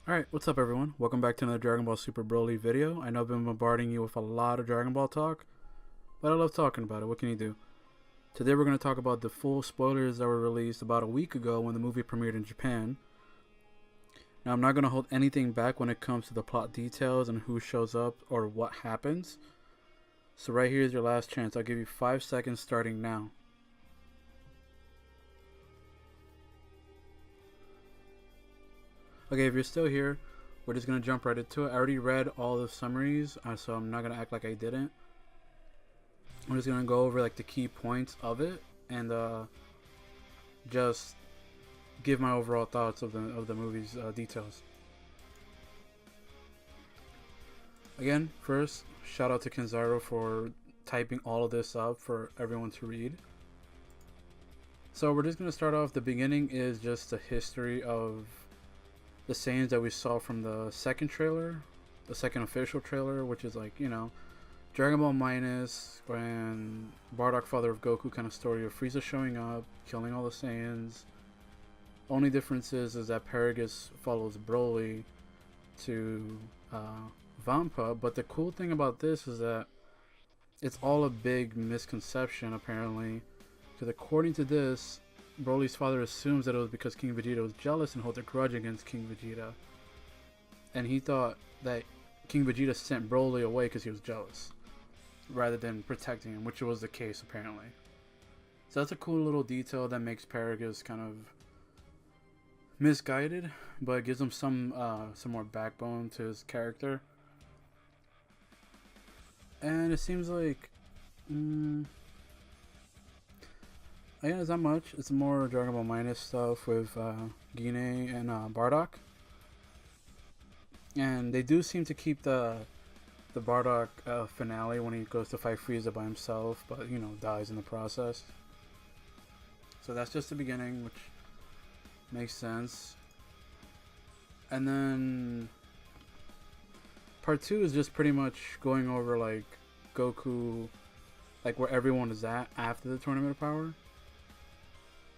Alright, what's up everyone? Welcome back to another Dragon Ball Super Broly video. I know I've been bombarding you with a lot of Dragon Ball talk, but I love talking about it. What can you do? Today we're going to talk about the full spoilers that were released about a week ago when the movie premiered in Japan. Now I'm not going to hold anything back when it comes to the plot details and who shows up or what happens. So right here is your last chance. I'll give you 5 seconds starting now. Okay, if you're still here, we're just going to jump right into it. I already read all the summaries, so I'm not going to act like I didn't. I'm just going to go over like the key points of it and just give my overall thoughts of the movie's details. Again, first, shout out to Kenzaro for typing all of this up for everyone to read. So we're just going to start off. The beginning is just the history of the scenes that we saw from the second trailer, the second official trailer, which is like, you know, Dragon Ball Minus and Bardock, Father of Goku kind of story of Frieza showing up, killing all the Saiyans. Only difference is that Paragus follows Broly to Vampa, but the cool thing about this is that it's all a big misconception apparently, because according to this, Broly's father assumes that it was because King Vegeta was jealous and holds a grudge against King Vegeta. And he thought that King Vegeta sent Broly away because he was jealous, rather than protecting him, which was the case apparently. So that's a cool little detail that makes Paragus kind of misguided, but it gives him some more backbone to his character. And it seems like yeah, it's not much. It's more Dragon Ball Minus stuff with Gine and Bardock. And they do seem to keep the Bardock finale when he goes to fight Frieza by himself, but you know, dies in the process. So that's just the beginning, which makes sense. And then part 2 is just pretty much going over like Goku, like where everyone is at after the Tournament of Power.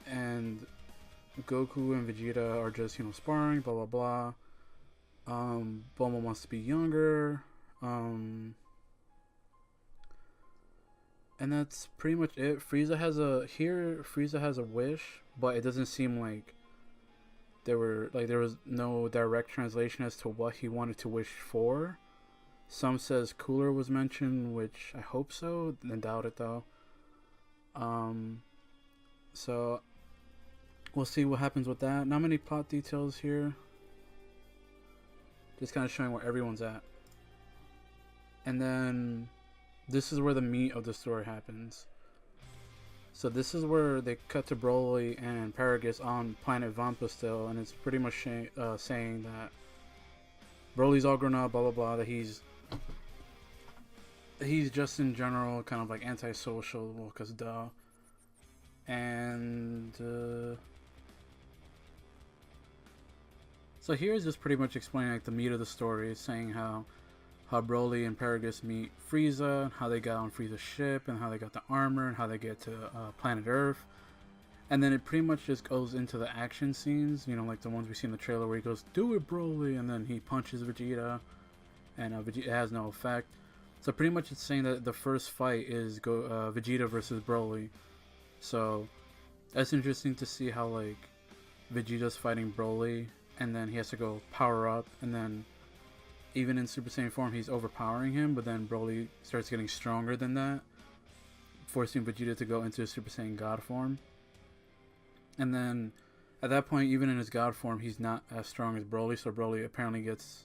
And Goku and Vegeta are just, you know, sparring, blah blah blah. Bulma wants to be younger. And that's pretty much it. Frieza has a wish, but it doesn't seem like there was no direct translation as to what he wanted to wish for. Some says cooler was mentioned, which I hope so. I doubt it though. So we'll see what happens with that. Not many plot details here. Just kind of showing where everyone's at. And then this is where the meat of the story happens. So this is where they cut to Broly and Paragus on planet Vampa still, and it's pretty much saying that Broly's all grown up, blah blah blah, that he's just in general kind of like antisocial, well, cause duh. And so here's just pretty much explaining like the meat of the story, saying how Broly and Paragus meet Frieza, how they got on Frieza's ship, and how they got the armor, and how they get to planet Earth. And then it pretty much just goes into the action scenes, you know, like the ones we see in the trailer where he goes, "Do it, Broly," and then he punches Vegeta, and Vegeta has no effect. So pretty much it's saying that the first fight is Vegeta versus Broly. So that's interesting to see how like Vegeta's fighting Broly, and then he has to go power up, and then even in Super Saiyan form he's overpowering him, but then Broly starts getting stronger than that, forcing Vegeta to go into his Super Saiyan God form. And then at that point, even in his God form, he's not as strong as Broly, so Broly apparently gets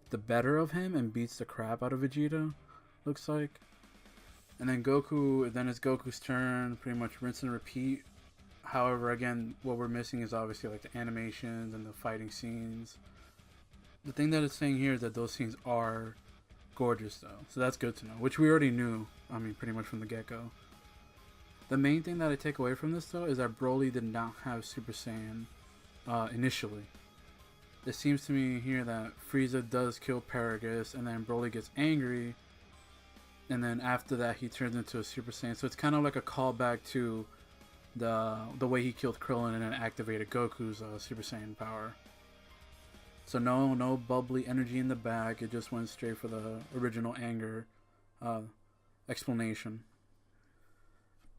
the better of him and beats the crap out of Vegeta, looks like. And then it's Goku's turn, pretty much rinse and repeat. However, again, what we're missing is obviously like the animations and the fighting scenes. The thing that it's saying here is that those scenes are gorgeous though, so that's good to know, which we already knew, I mean, pretty much from the get-go. The main thing that I take away from this though is that Broly did not have Super Saiyan initially. It seems to me here that Frieza does kill Paragus, and then Broly gets angry, and then after that he turns into a Super Saiyan. So it's kind of like a callback to the way he killed Krillin and then activated Goku's Super Saiyan power. So no bubbly energy in the back. It just went straight for the original anger uh, explanation.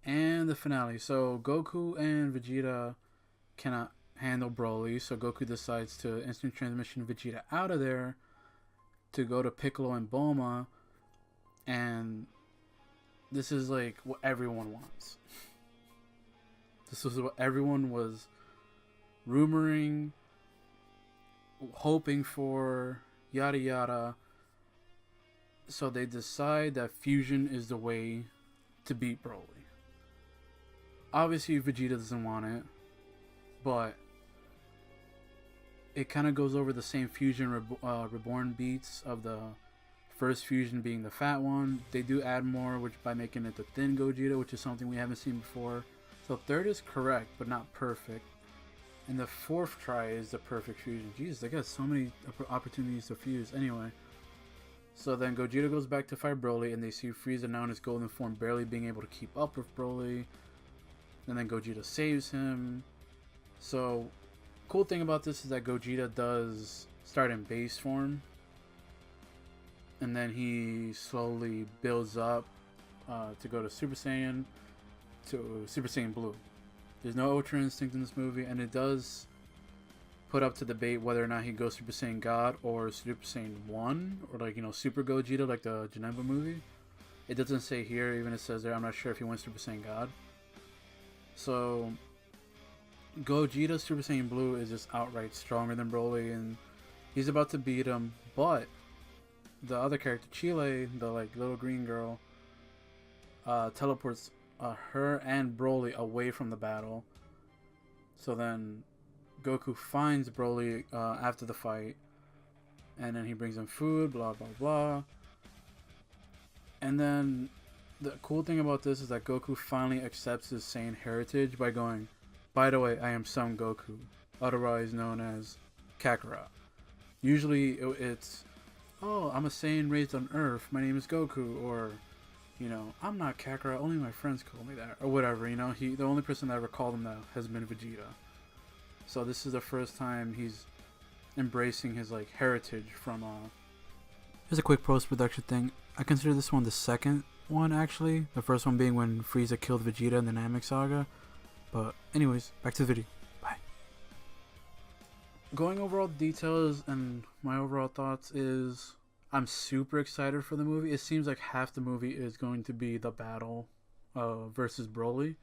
And the finale. So Goku and Vegeta cannot handle Broly, so Goku decides to instant transmission Vegeta out of there to go to Piccolo and Bulma, and this is like what everyone wants. This was what everyone was rumoring, hoping for, yada yada. So they decide that fusion is the way to beat Broly. Obviously, Vegeta doesn't want it, but it kind of goes over the same fusion reborn beats of the first fusion being the fat one. They do add more, which by making it the thin Gogeta, which is something we haven't seen before. So third is correct, but not perfect. And the fourth try is the perfect fusion. Jesus, they got so many opportunities to fuse. Anyway, so then Gogeta goes back to fight Broly, and they see Frieza now in his golden form barely being able to keep up with Broly. And then Gogeta saves him. So, cool thing about this is that Gogeta does start in base form. And then he slowly builds up to go to Super Saiyan, to Super Saiyan Blue. There's no Ultra Instinct in this movie, and it does put up to debate whether or not he goes Super Saiyan God or Super Saiyan 1, or like, you know, Super Gogeta like the Janemba movie. It doesn't say here, even it says there, I'm not sure if he went Super Saiyan God. So, Gogeta Super Saiyan Blue is just outright stronger than Broly, and he's about to beat him, but the other character, Chile, the like little green girl, teleports her and Broly away from the battle. So then Goku finds Broly after the fight, and then he brings him food, blah blah blah. And then the cool thing about this is that Goku finally accepts his Saiyan heritage by going, by the way, I am Son Goku, otherwise known as Kakarot. Usually it's, oh, I'm a Saiyan raised on Earth, my name is Goku, or, you know, I'm not Kakarot, only my friends call me that, or whatever, you know. The only person that ever called him that has been Vegeta. So this is the first time he's embracing his, like, heritage from, Here's a quick post-production thing. I consider this one the second one, actually. The first one being when Frieza killed Vegeta in the Namek Saga. But anyways, back to the video. Bye. Going over all the details and my overall thoughts is I'm super excited for the movie. It seems like half the movie is going to be the battle versus Broly.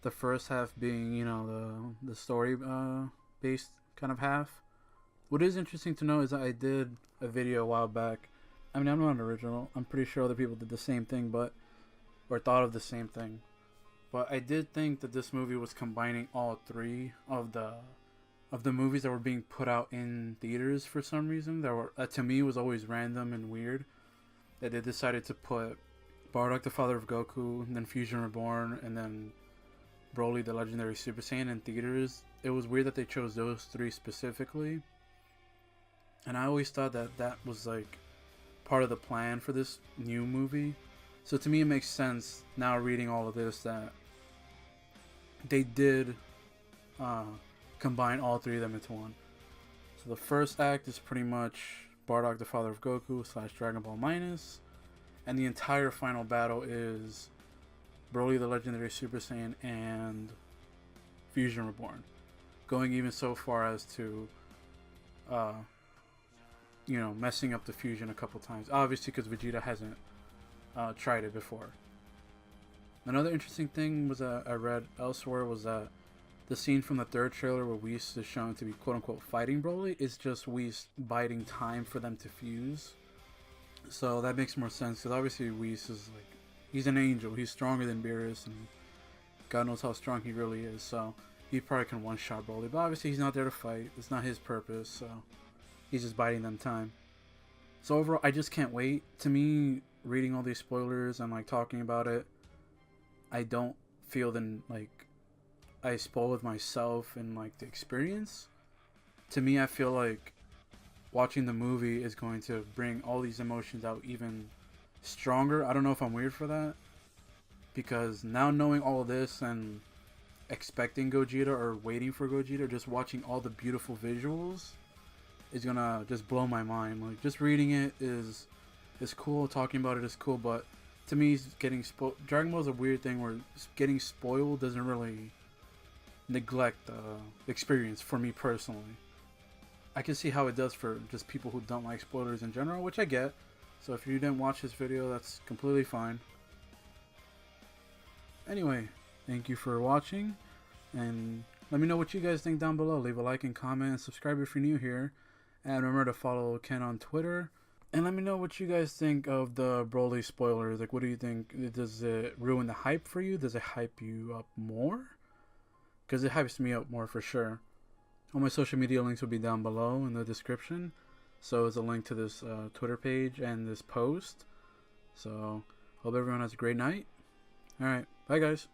The first half being, you know, the story based kind of half. What is interesting to know is that I did a video a while back. I mean, I'm not an original. I'm pretty sure other people did the same thing, or thought of the same thing. But I did think that this movie was combining all three of the movies that were being put out in theaters for some reason. That were to me was always random and weird. That they decided to put Bardock, the father of Goku, and then Fusion Reborn, and then Broly, the legendary Super Saiyan in theaters. It was weird that they chose those three specifically. And I always thought that that was like part of the plan for this new movie. So to me it makes sense now reading all of this that they did combine all three of them into one. So the first act is pretty much Bardock, the father of Goku / Dragon Ball Minus, and the entire final battle is Broly, the legendary Super Saiyan, and Fusion Reborn, going even so far as to you know, messing up the fusion a couple times, obviously because Vegeta hasn't tried it before. Another interesting thing was that I read elsewhere was that the scene from the third trailer where Whis is shown to be quote-unquote fighting Broly is just Whis biding time for them to fuse. So that makes more sense, because obviously Whis is like, he's an angel, he's stronger than Beerus, and God knows how strong he really is, so he probably can one-shot Broly, but obviously he's not there to fight, it's not his purpose, so he's just biding them time. So overall, I just can't wait. To me, reading all these spoilers and like talking about it, I don't feel then like I spoiled myself and like the experience. To me, I feel like watching the movie is going to bring all these emotions out even stronger. I don't know if I'm weird for that, because now knowing all of this and expecting Gogeta or waiting for Gogeta, or just watching all the beautiful visuals, is gonna just blow my mind. Like, just reading it is cool, talking about it is cool, but to me, getting spoiled. Dragon Ball is a weird thing where getting spoiled doesn't really neglect the experience for me personally. I can see how it does for just people who don't like spoilers in general, which I get. So if you didn't watch this video, that's completely fine. Anyway, thank you for watching, and let me know what you guys think down below. Leave a like and comment, and subscribe if you're new here. And remember to follow Ken on Twitter. And let me know what you guys think of the Broly spoilers. Like, what do you think? Does it ruin the hype for you? Does it hype you up more? Because it hypes me up more for sure. All my social media links will be down below in the description. So is a link to this Twitter page and this post. So hope everyone has a great night. Alright, bye guys.